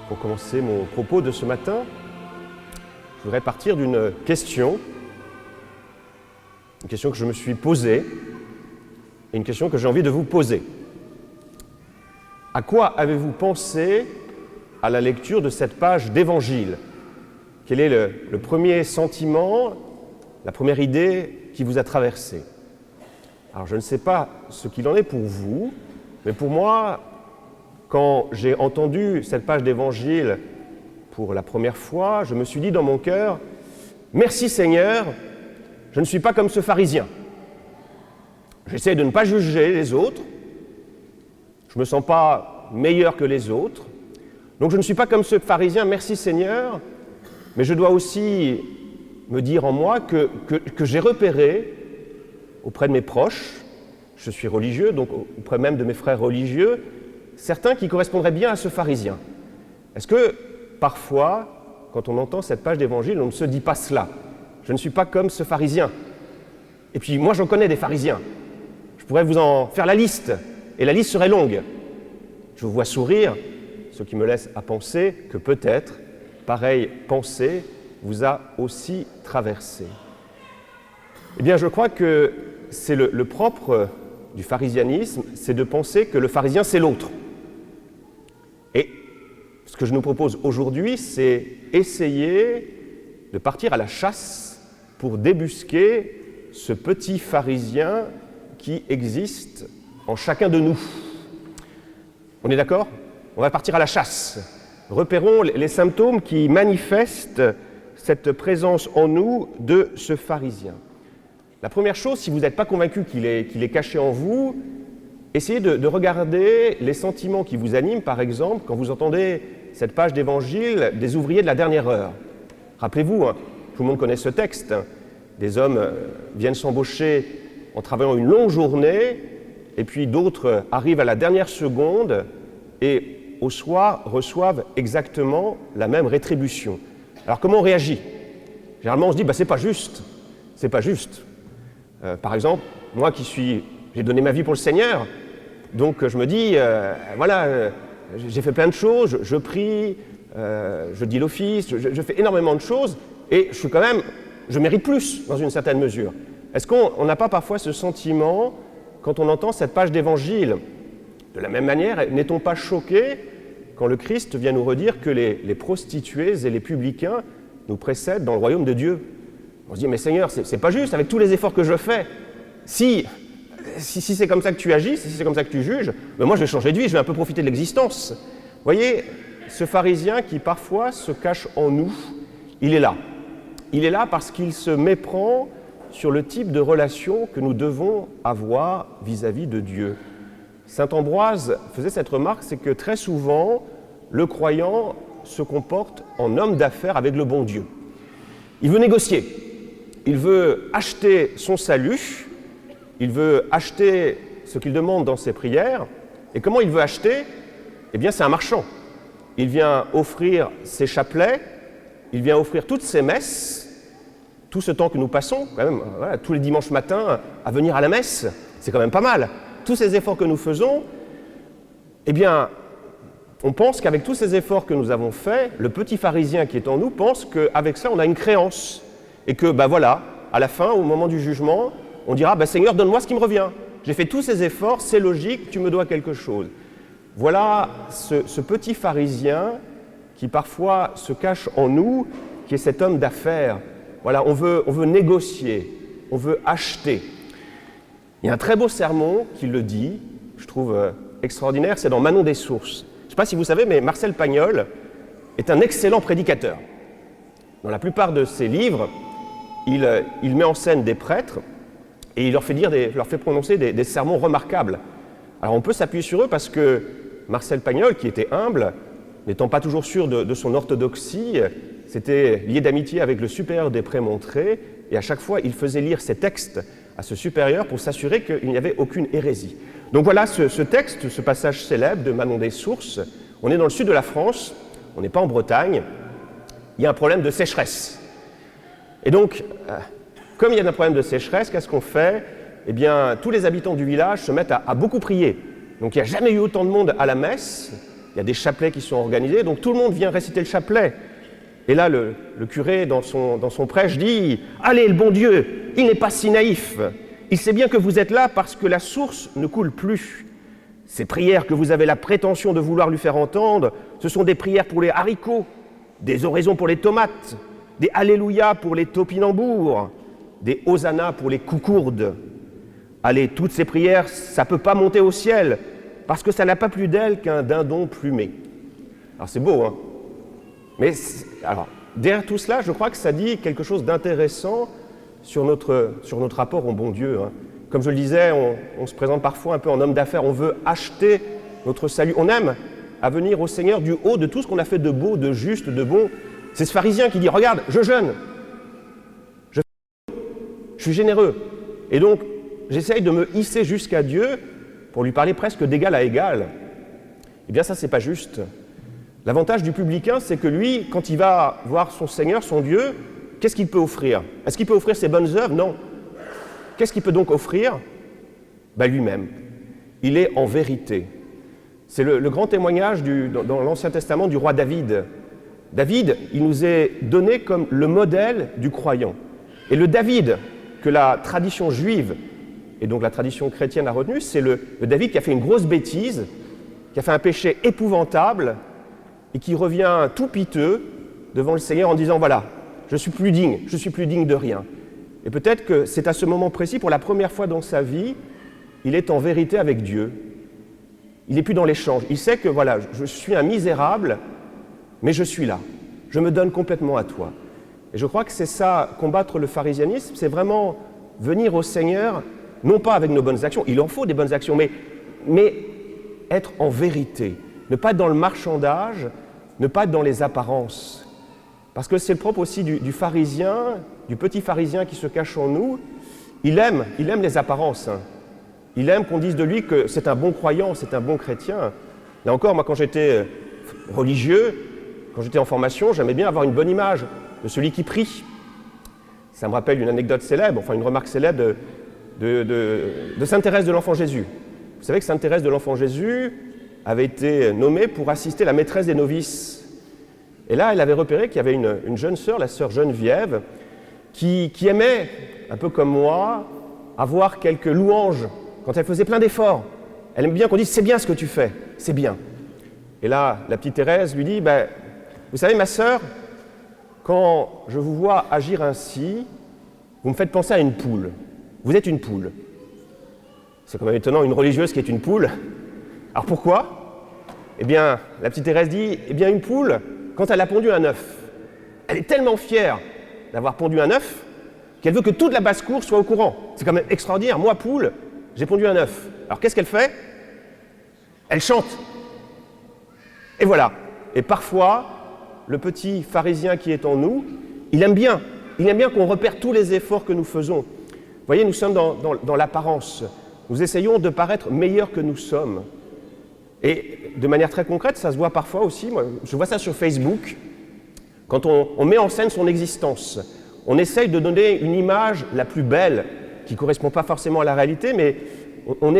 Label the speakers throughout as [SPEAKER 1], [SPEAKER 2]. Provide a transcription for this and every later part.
[SPEAKER 1] pour commencer mon propos de ce matin, je voudrais partir d'une question que je me suis posée et une question que j'ai envie de vous poser. À quoi avez-vous pensé à la lecture de cette page d'Évangile? Quel est le premier sentiment, la première idée qui vous a traversé? Alors je ne sais pas ce qu'il en est pour vous, mais pour moi, quand j'ai entendu cette page d'Évangile pour la première fois, je me suis dit dans mon cœur, « Merci Seigneur, je ne suis pas comme ce pharisien. J'essaie de ne pas juger les autres, je ne me sens pas meilleur que les autres, donc je ne suis pas comme ce pharisien, merci Seigneur, mais je dois aussi me dire en moi que j'ai repéré auprès de mes proches, je suis religieux, donc auprès même de mes frères religieux, certains qui correspondraient bien à ce pharisien. Est-ce que parfois, quand on entend cette page d'Évangile, on ne se dit pas cela? Je ne suis pas comme ce pharisien. Et puis moi, j'en connais des pharisiens. Je pourrais vous en faire la liste, et la liste serait longue. Je vous vois sourire, ce qui me laisse à penser que peut-être, pareille pensée vous a aussi traversé. Eh bien, je crois que c'est le propre du pharisianisme, c'est de penser que le pharisien, c'est l'autre. Et ce que je nous propose aujourd'hui, c'est essayer de partir à la chasse pour débusquer ce petit pharisien qui existe en chacun de nous. On est d'accord? On va partir à la chasse. Repérons les symptômes qui manifestent cette présence en nous de ce pharisien. La première chose, si vous n'êtes pas convaincu qu'il est caché en vous, essayez de regarder les sentiments qui vous animent, par exemple, quand vous entendez cette page d'Évangile des ouvriers de la dernière heure. Rappelez-vous, tout le monde connaît ce texte, des hommes viennent s'embaucher en travaillant une longue journée, et puis d'autres arrivent à la dernière seconde et au soir reçoivent exactement la même rétribution. Alors comment on réagit? Généralement on se dit, c'est pas juste, c'est pas juste. Par exemple, moi j'ai donné ma vie pour le Seigneur, donc je me dis, j'ai fait plein de choses, je prie, je dis l'office, je fais énormément de choses, et je mérite plus dans une certaine mesure. Est-ce qu'on n'a pas parfois ce sentiment, quand on entend cette page d'Évangile? De la même manière, n'est-on pas choqué quand le Christ vient nous redire que les prostituées et les publicains nous précèdent dans le royaume de Dieu? On se dit, mais Seigneur, c'est pas juste, avec tous les efforts que je fais. Si c'est comme ça que tu agis, si c'est comme ça que tu juges, moi je vais changer de vie, je vais un peu profiter de l'existence. Vous voyez, ce pharisien qui parfois se cache en nous, il est là. Il est là parce qu'il se méprend sur le type de relation que nous devons avoir vis-à-vis de Dieu. Saint Ambroise faisait cette remarque, c'est que très souvent, le croyant se comporte en homme d'affaires avec le bon Dieu. Il veut négocier. Il veut acheter son salut, il veut acheter ce qu'il demande dans ses prières. Et comment il veut acheter? Eh bien, c'est un marchand. Il vient offrir ses chapelets, il vient offrir toutes ses messes, tout ce temps que nous passons, quand même, tous les dimanches matins, à venir à la messe, c'est quand même pas mal. Tous ces efforts que nous faisons, eh bien, on pense qu'avec tous ces efforts que nous avons faits, le petit pharisien qui est en nous pense qu'avec ça, on a une créance. Et que, à la fin, au moment du jugement, on dira, Seigneur, donne-moi ce qui me revient. J'ai fait tous ces efforts, c'est logique, tu me dois quelque chose. Voilà ce petit pharisien qui parfois se cache en nous, qui est cet homme d'affaires. Voilà, on veut négocier, on veut acheter. Il y a un très beau sermon qui le dit, je trouve extraordinaire, c'est dans Manon des Sources. Je ne sais pas si vous savez, mais Marcel Pagnol est un excellent prédicateur. Dans la plupart de ses livres, il met en scène des prêtres et il leur fait prononcer des sermons remarquables. Alors on peut s'appuyer sur eux parce que Marcel Pagnol, qui était humble, n'étant pas toujours sûr de son orthodoxie, s'était lié d'amitié avec le supérieur des Prémontrés et à chaque fois il faisait lire ses textes à ce supérieur pour s'assurer qu'il n'y avait aucune hérésie. Donc voilà ce texte, ce passage célèbre de Manon des Sources. On est dans le sud de la France, on n'est pas en Bretagne, il y a un problème de sécheresse. Et donc, comme il y a un problème de sécheresse, qu'est-ce qu'on fait? Eh bien, tous les habitants du village se mettent à beaucoup prier. Donc il n'y a jamais eu autant de monde à la messe il y a des chapelets qui sont organisés, donc tout le monde vient réciter le chapelet. Et là, le curé, dans son prêche, dit « Allez, le bon Dieu, il n'est pas si naïf. Il sait bien que vous êtes là parce que la source ne coule plus. Ces prières que vous avez la prétention de vouloir lui faire entendre, ce sont des prières pour les haricots, des oraisons pour les tomates, des Alléluia pour les topinambours, des Hosanna pour les coucourdes. Allez, toutes ces prières, ça ne peut pas monter au ciel, parce que ça n'a pas plus d'aile qu'un dindon plumé. » Alors c'est beau, hein? Mais alors, derrière tout cela, je crois que ça dit quelque chose d'intéressant sur notre rapport au bon Dieu. Hein. Comme je le disais, on se présente parfois un peu en homme d'affaires, on veut acheter notre salut. On aime à venir au Seigneur du haut de tout ce qu'on a fait de beau, de juste, de bon. C'est ce pharisien qui dit « Regarde, je jeûne, je suis généreux. » Et donc, j'essaye de me hisser jusqu'à Dieu pour lui parler presque d'égal à égal. Eh bien, ça, c'est pas juste. L'avantage du publicain, c'est que lui, quand il va voir son Seigneur, son Dieu, qu'est-ce qu'il peut offrir? Est-ce qu'il peut offrir ses bonnes œuvres? Non. Qu'est-ce qu'il peut donc offrir? Lui-même. Il est en vérité. C'est le grand témoignage dans l'Ancien Testament du roi David. David, il nous est donné comme le modèle du croyant. Et le David que la tradition juive et donc la tradition chrétienne a retenu, c'est le David qui a fait une grosse bêtise, qui a fait un péché épouvantable, et qui revient tout piteux devant le Seigneur en disant « Voilà, je suis plus digne de rien ». Et peut-être que c'est à ce moment précis, pour la première fois dans sa vie, il est en vérité avec Dieu. Il n'est plus dans l'échange. Il sait que voilà, je suis un misérable, mais je suis là. Je me donne complètement à toi. Et je crois que c'est ça, combattre le pharisianisme, c'est vraiment venir au Seigneur, non pas avec nos bonnes actions, il en faut des bonnes actions, mais être en vérité. Ne pas être dans le marchandage, ne pas être dans les apparences. Parce que c'est le propre aussi du pharisien, du petit pharisien qui se cache en nous. Il aime les apparences. Hein. Il aime qu'on dise de lui que c'est un bon croyant, c'est un bon chrétien. Là encore, moi quand j'étais religieux, quand j'étais en formation, j'aimais bien avoir une bonne image de celui qui prie. Ça me rappelle une anecdote célèbre, enfin une remarque célèbre de Sainte Thérèse de l'Enfant Jésus. Vous savez que Sainte Thérèse de l'Enfant Jésus avait été nommée pour assister la maîtresse des novices. Et là, elle avait repéré qu'il y avait une jeune sœur, la sœur Geneviève, qui aimait, un peu comme moi, avoir quelques louanges quand elle faisait plein d'efforts. Elle aime bien qu'on dise « c'est bien ce que tu fais, c'est bien ». Et là, la petite Thérèse lui dit « Vous savez, ma sœur, quand je vous vois agir ainsi, vous me faites penser à une poule. Vous êtes une poule. » C'est quand même étonnant, une religieuse qui est une poule. Alors pourquoi? Eh bien, la petite Thérèse dit « Eh bien, une poule, quand elle a pondu un œuf, elle est tellement fière d'avoir pondu un œuf qu'elle veut que toute la basse-cour soit au courant. C'est quand même extraordinaire. Moi, poule, j'ai pondu un œuf. Alors qu'est-ce qu'elle fait? Elle chante. Et voilà. Et parfois, le petit pharisien qui est en nous, il aime bien qu'on repère tous les efforts que nous faisons. Vous voyez, nous sommes dans l'apparence. Nous essayons de paraître meilleurs que nous sommes. Et de manière très concrète, ça se voit parfois aussi, moi, je vois ça sur Facebook, quand on met en scène son existence. On essaye de donner une image la plus belle, qui ne correspond pas forcément à la réalité, mais on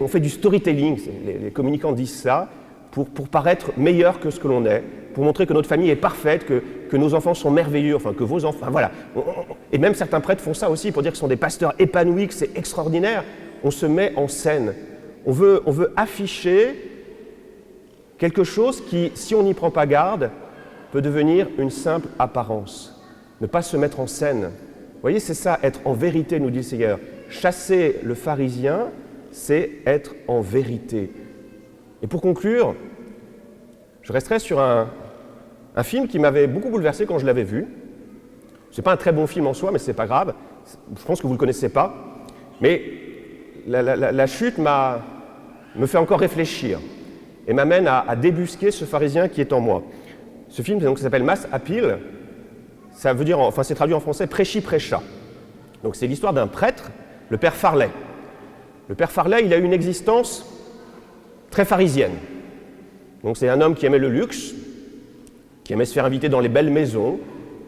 [SPEAKER 1] fait du storytelling, les communicants disent ça, pour paraître meilleur que ce que l'on est, pour montrer que notre famille est parfaite, que nos enfants sont merveilleux, enfin que vos enfants, voilà. Et même certains prêtres font ça aussi, pour dire qu'ils sont des pasteurs épanouis, que c'est extraordinaire. On se met en scène. On veut afficher quelque chose qui, si on n'y prend pas garde, peut devenir une simple apparence. Ne pas se mettre en scène. Vous voyez, c'est ça, être en vérité, nous dit le Seigneur. Chasser le pharisien, c'est être en vérité. Et pour conclure, je resterai sur un film qui m'avait beaucoup bouleversé quand je l'avais vu. Ce n'est pas un très bon film en soi, mais ce n'est pas grave. Je pense que vous ne le connaissez pas. Mais la chute me fait encore réfléchir et m'amène à débusquer ce pharisien qui est en moi. Ce film donc, ça s'appelle Mass Appeal. Ça veut dire, enfin c'est traduit en français, Prêchi-prêcha. Donc c'est l'histoire d'un prêtre, le père Farley. Le père Farley, il a eu une existence très pharisienne. Donc c'est un homme qui aimait le luxe, qui aimait se faire inviter dans les belles maisons,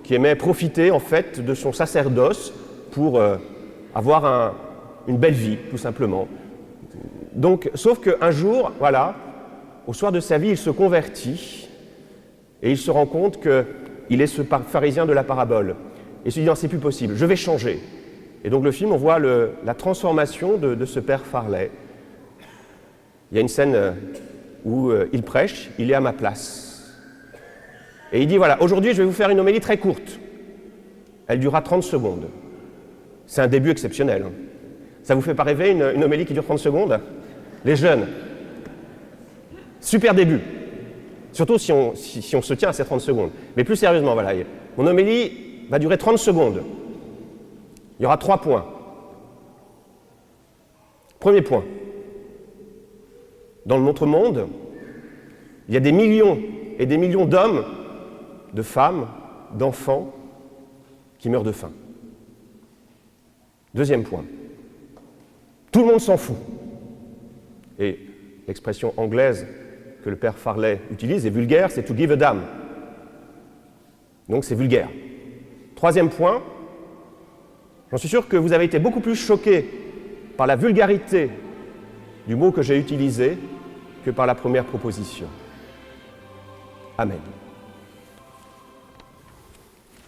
[SPEAKER 1] qui aimait profiter en fait de son sacerdoce pour avoir une belle vie, tout simplement. Donc, sauf qu'un jour, voilà, au soir de sa vie, il se convertit et il se rend compte qu'il est ce pharisien de la parabole. Et il se dit, non, c'est plus possible, je vais changer. Et donc le film, on voit la transformation de ce père Farley. Il y a une scène où il prêche, il est à ma place. Et il dit, voilà, aujourd'hui je vais vous faire une homélie très courte. Elle durera 30 secondes. C'est un début exceptionnel. Ça vous fait pas rêver une homélie qui dure 30 secondes? Les jeunes. Super début. Surtout si on se tient à ces 30 secondes. Mais plus sérieusement, voilà, mon homélie va durer 30 secondes. Il y aura 3 points. Premier point. Dans notre monde, il y a des millions et des millions d'hommes, de femmes, d'enfants qui meurent de faim. Deuxième point. Tout le monde s'en fout. Et l'expression anglaise que le père Farley utilise est vulgaire, c'est to give a damn. Donc c'est vulgaire. Troisième point, j'en suis sûr que vous avez été beaucoup plus choqués par la vulgarité du mot que j'ai utilisé que par la première proposition. Amen.